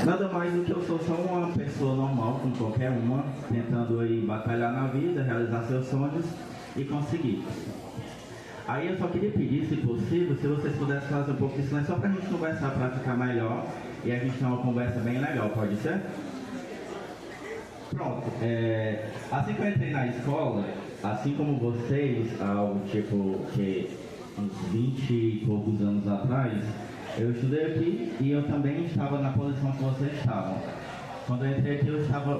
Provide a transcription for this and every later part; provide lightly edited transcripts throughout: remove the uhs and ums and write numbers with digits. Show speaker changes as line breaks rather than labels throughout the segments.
Nada mais do que eu sou só uma pessoa normal, como qualquer uma, tentando aí batalhar na vida, realizar seus sonhos e conseguir. Aí eu só queria pedir, se possível, se vocês pudessem fazer um pouco de silêncio, só pra gente conversar, pra ficar melhor, e a gente ter uma conversa bem legal, pode ser? Pronto, assim que eu entrei na escola, assim como vocês, algo tipo que uns 20 e poucos anos atrás, eu estudei aqui e eu também estava na posição que vocês estavam. Quando eu entrei aqui,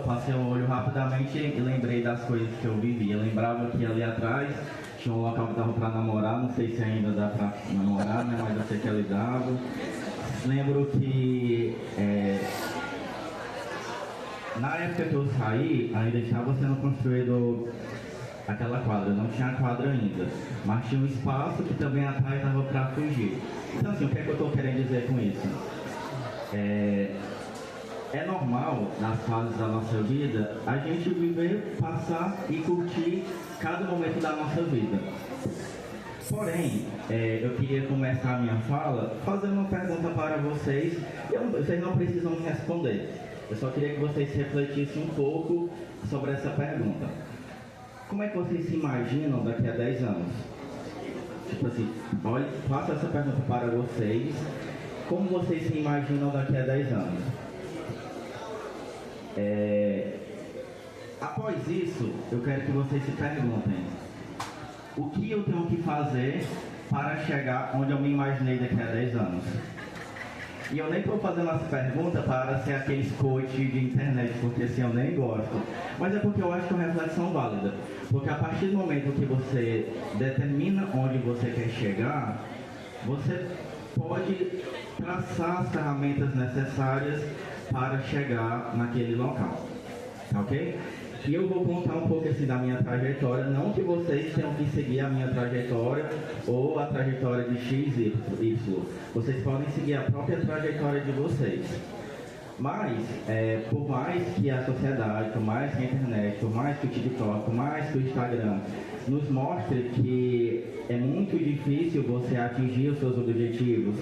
passei o olho rapidamente e lembrei das coisas que eu vivi. Eu lembrava que ali atrás tinha um local que dava para namorar, não sei se ainda dá para namorar, né, mas eu sei que ali dava. Lembro que na época que eu saí, ainda estava sendo construído aquela quadra, não tinha quadra ainda, mas tinha um espaço que também atrás dava para fugir. Então assim, o que é que eu estou querendo dizer com isso? É normal, nas fases da nossa vida, a gente viver, passar e curtir cada momento da nossa vida. Porém, eu queria começar a minha fala fazendo uma pergunta para vocês, e vocês não precisam me responder. Eu só queria que vocês refletissem um pouco sobre essa pergunta. Como é que vocês se imaginam daqui a 10 anos? Tipo assim, olha, faço essa pergunta para vocês. Como vocês se imaginam daqui a 10 anos? Após isso, eu quero que vocês se perguntem: o que eu tenho que fazer para chegar onde eu me imaginei daqui a 10 anos? E eu nem estou fazendo essa pergunta para ser aqueles coach de internet, porque assim eu nem gosto. Mas é porque eu acho que é uma reflexão válida. Porque a partir do momento que você determina onde você quer chegar, você pode traçar as ferramentas necessárias para chegar naquele local. Tá ok? E eu vou contar um pouco assim da minha trajetória, não que vocês tenham que seguir a minha trajetória ou a trajetória de X, Y. Vocês podem seguir a própria trajetória de vocês. Mas, por mais que a sociedade, por mais que a internet, por mais que o TikTok, por mais que o Instagram nos mostre que é muito difícil você atingir os seus objetivos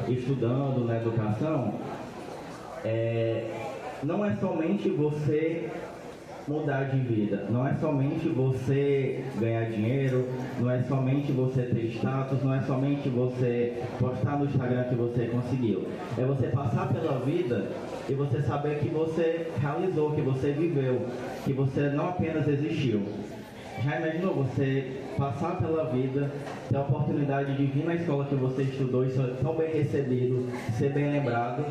estudando na educação, não é somente você mudar de vida, não é somente você ganhar dinheiro, não é somente você ter status, não é somente você postar no Instagram que você conseguiu. É você passar pela vida e você saber que você realizou, que você viveu, que você não apenas existiu. Já imaginou você passar pela vida, ter a oportunidade de vir na escola que você estudou e ser tão bem recebido, ser bem lembrado?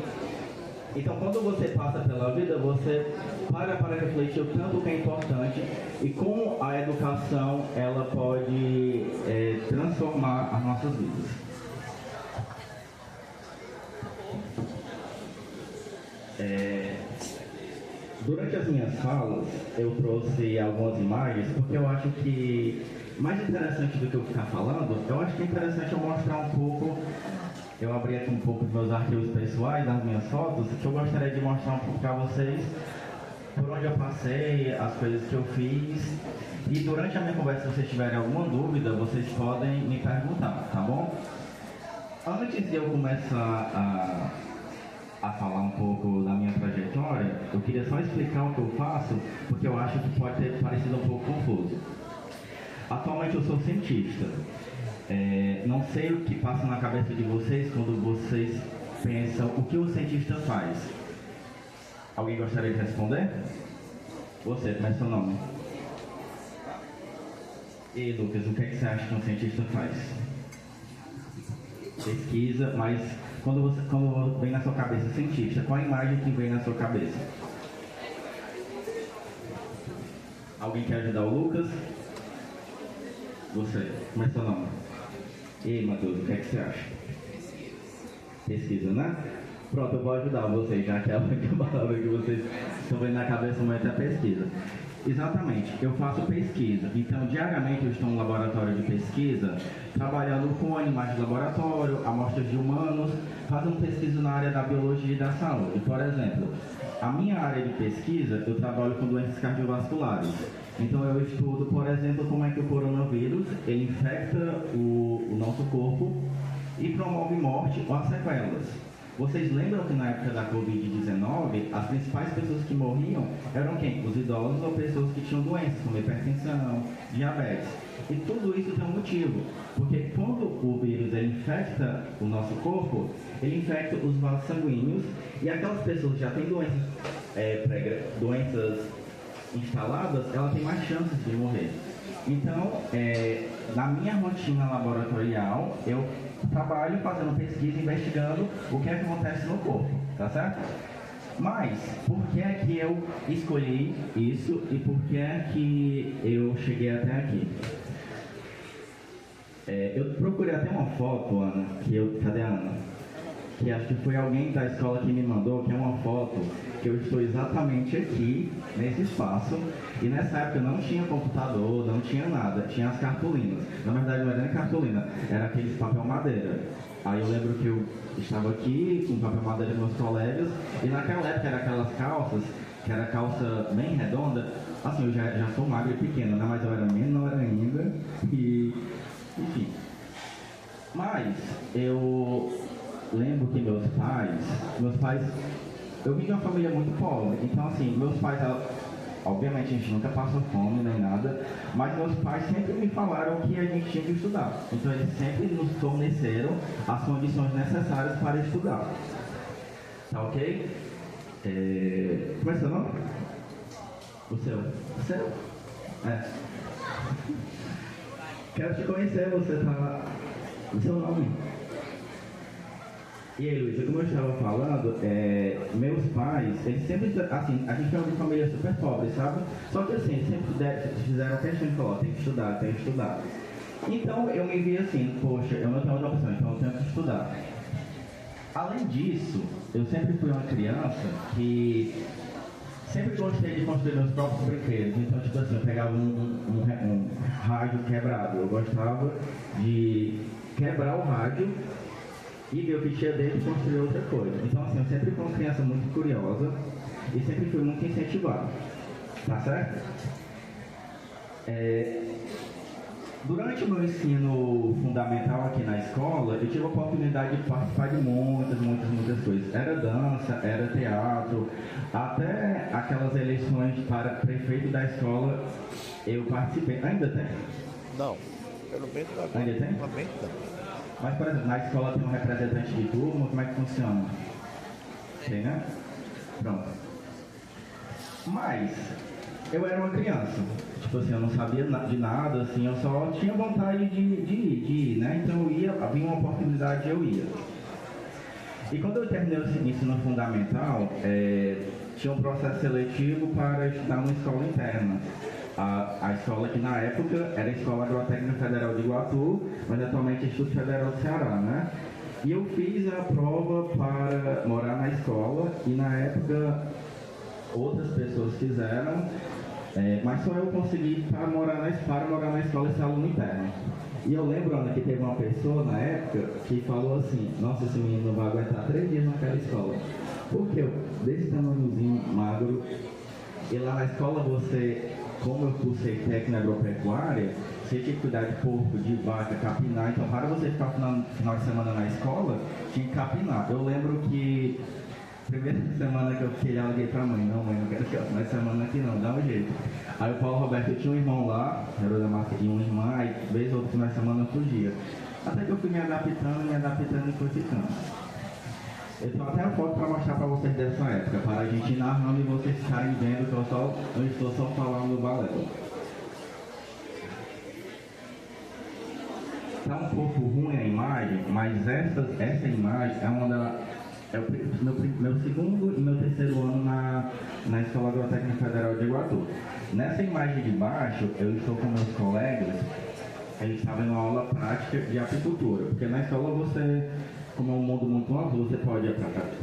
Então, quando você passa pela vida, você para refletir o tanto que é importante e como a educação ela pode transformar as nossas vidas. Durante as minhas falas, eu trouxe algumas imagens, porque eu acho que, mais interessante do que eu ficar falando, eu acho que é interessante eu mostrar um pouco. Eu abri aqui um pouco dos meus arquivos pessoais, das minhas fotos, que eu gostaria de mostrar um pouco para vocês por onde eu passei, as coisas que eu fiz. E durante a minha conversa, se vocês tiverem alguma dúvida, vocês podem me perguntar, tá bom? Antes de eu começar a falar um pouco da minha trajetória, eu queria só explicar o que eu faço, porque eu acho que pode ter parecido um pouco confuso. Atualmente eu sou cientista. Não sei o que passa na cabeça de vocês quando vocês pensam o que um cientista faz. Alguém gostaria de responder? Você, como é seu nome? E Lucas, o que é que você acha que um cientista faz? Pesquisa, mas quando vem na sua cabeça cientista, qual a imagem que vem na sua cabeça? Alguém quer ajudar o Lucas? Você, como é seu nome? E aí, Matheus, o que é que você acha? Pesquisa, né? Pronto, eu vou ajudar vocês, já que a única palavra que vocês estão vendo na cabeça no momento é pesquisa. Exatamente, eu faço pesquisa. Então, diariamente eu estou no laboratório de pesquisa, trabalhando com animais de laboratório, amostras de humanos, fazendo pesquisa na área da biologia e da saúde. Por exemplo, a minha área de pesquisa, eu trabalho com doenças cardiovasculares. Então eu estudo, por exemplo, como é que o coronavírus ele infecta o nosso corpo e promove morte ou sequelas. Vocês lembram que na época da Covid-19, as principais pessoas que morriam eram quem? Os idosos ou pessoas que tinham doenças, como hipertensão, diabetes. E tudo isso tem um motivo, porque quando o vírus ele infecta o nosso corpo, ele infecta os vasos sanguíneos e aquelas pessoas que já têm doenças instaladas, ela tem mais chances de morrer. Então, na minha rotina laboratorial, eu trabalho fazendo pesquisa, investigando o que acontece no corpo, tá certo? Mas, por que é que eu escolhi isso e por que é que eu cheguei até aqui? Eu procurei até uma foto, Ana, cadê a Ana? Que acho que foi alguém da escola que me mandou, que é uma foto que eu estou exatamente aqui, nesse espaço, e nessa época não tinha computador, não tinha nada, tinha as cartolinas. Na verdade não era nem cartolina, era aqueles papel madeira. Aí eu lembro que eu estava aqui com papel madeira com meus colegas, e naquela época era aquelas calças, que era calça bem redonda, assim, eu já sou magro e pequeno, né, mas eu era menor ainda, e enfim. Mas eu lembro que meus pais, eu vim de uma família muito pobre, então assim, meus pais, obviamente a gente nunca passou fome nem nada, mas meus pais sempre me falaram que a gente tinha que estudar, então eles sempre nos forneceram as condições necessárias para estudar, tá ok? Como é seu nome? O seu? O seu? Quero te conhecer, você tá... O seu nome? E aí, Luísa, como eu estava falando, meus pais, eles sempre, assim, a gente é uma família super pobre, sabe? Só que assim, eles sempre fizeram questão de falar, tem que estudar, tem que estudar. Então eu me vi assim, poxa, eu não tenho outra opção, então eu tenho que estudar. Além disso, eu sempre fui uma criança que sempre gostei de construir meus próprios brinquedos. Então, tipo assim, eu pegava um rádio quebrado, eu gostava de quebrar o rádio e ver o que tinha dentro e construir outra coisa. Então, assim, eu sempre fui uma criança muito curiosa e sempre fui muito incentivado. Tá certo? Durante o meu ensino fundamental aqui na escola, eu tive a oportunidade de participar de muitas coisas. Era dança, era teatro, até aquelas eleições para prefeito da escola eu participei. Ainda tem?
Não, pelo menos agora.
Ainda tem?
Também não.
Mas, por exemplo, na escola tem um representante de turma, como é que funciona? Tem, né? Pronto. Mas, eu era uma criança. Tipo assim, eu não sabia de nada, assim, eu só tinha vontade de ir, né? Então eu ia, havia uma oportunidade, eu ia. E quando eu terminei o ensino fundamental, tinha um processo seletivo para estudar numa escola interna. A escola que na época era a Escola Agrotécnica Federal de Iguatu, mas atualmente é Instituto Federal do Ceará, né? E eu fiz a prova para morar na escola e na época outras pessoas fizeram, mas só eu consegui para morar na escola e ser aluno interno. E eu lembro, Ana, que teve uma pessoa na época que falou assim, nossa, esse menino não vai aguentar 3 dias naquela escola. Porque eu, desse tamanhozinho, magro, e lá na escola você, como eu cursei técnica agropecuária, você tinha que cuidar de porco, de vaca, capinar, então para você ficar no final de semana na escola, tinha que capinar. Eu lembro que primeira semana que eu fiquei, eu liguei pra mãe, não mãe, não quero ficar final de semana aqui não, dá um jeito. Aí o Paulo Roberto, eu tinha um irmão lá, era da marca de uma irmã, aí vez ou outra final de semana eu fugia. Até que eu fui me adaptando e fui ficando. Eu tenho até a foto para mostrar para vocês dessa época, para a gente ir narrando e vocês ficarem vendo que eu estou só falando do balé. Tá um pouco ruim a imagem, mas essa imagem é uma da... É o meu segundo e meu terceiro ano na Escola Agrotécnica Federal de Iguatu. Nessa imagem de baixo, eu estou com meus colegas, a gente estava em uma aula prática de apicultura, porque na escola você, como é um mundo muito amplo, você pode